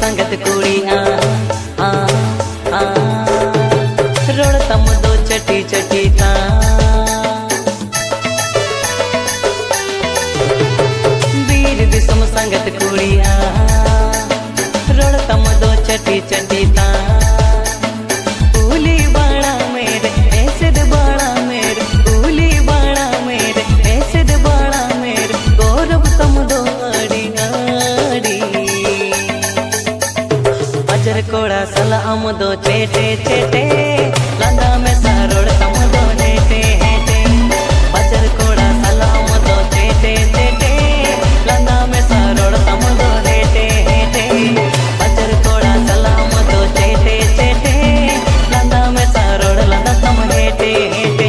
संगत कुड़िया रोड़ तम दो चटी चटी ता वीर विषम संगत कुड़िया रोड़ तम दो चटी चटी ता उली बाड़ा मेरे ऐसे बाड़ा मेरे उली बाड़ा मेरे ऐसे बाड़ा मेरे गौरव तम दो अड़ी अड़ी अजर कोड़ा सलाम दो चेटे चेटे लंदा में सारोड़ तम दो नेटे हेटे अजर कोड़ा सलाम दो चेटे चेटे लंदा में सारोड़ तम दो नेटे हेटे अजर कोड़ा सलाम दो चेटे चेटे लंदा में सारोड़ लंदा तम हेटे हेटे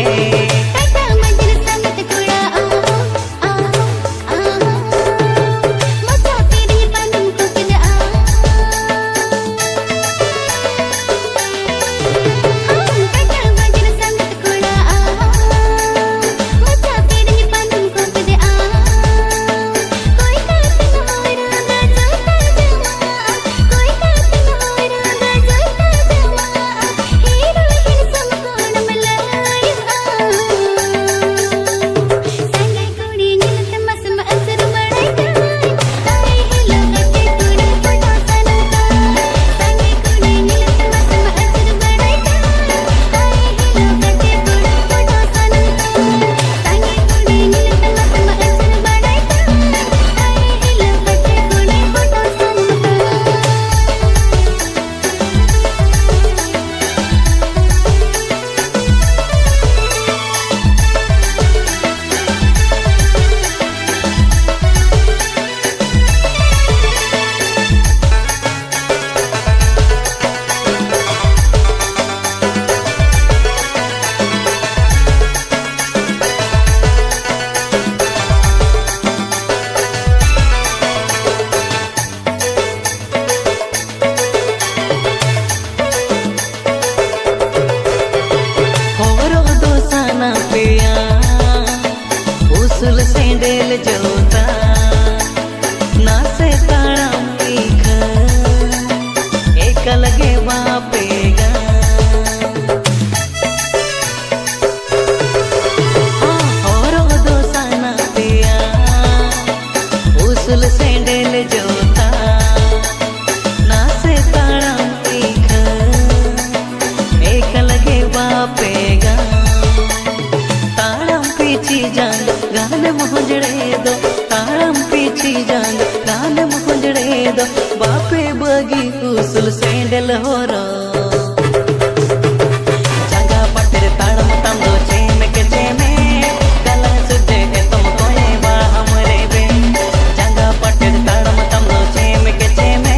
उसल सेंडेल जोता नासे ताड़म ईख एक लगे बापेगा औरो दोसाना पिया उसल सेंडेल जोता नासे ताड़म ईख एक लगे बापेगा ताड़म पीछी जान गाने मुंजड़े दो ताड़म पीछी जान गाने मुंजड़े दो बापे बगी उसल सेंडल हो रो जगह पटेर ताड़म तम दो चेम के चेमे गला सुधे है तुम कोने बा हमरे बे जगह पटेर ताड़म तम दो चेम के चेमे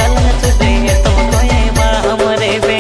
गला सुधे है तुम कोने बा हमरे बे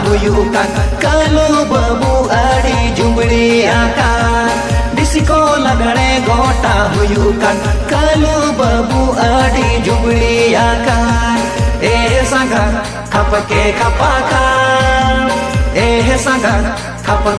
हुयुकान कालू बाबू आड़ी जुबड़ी आकान डिस्को लगड़े गोटा हुयुकान कालू बाबू आड़ी जुबड़ी आकान ए संगा खपके खपाका ए संगा खप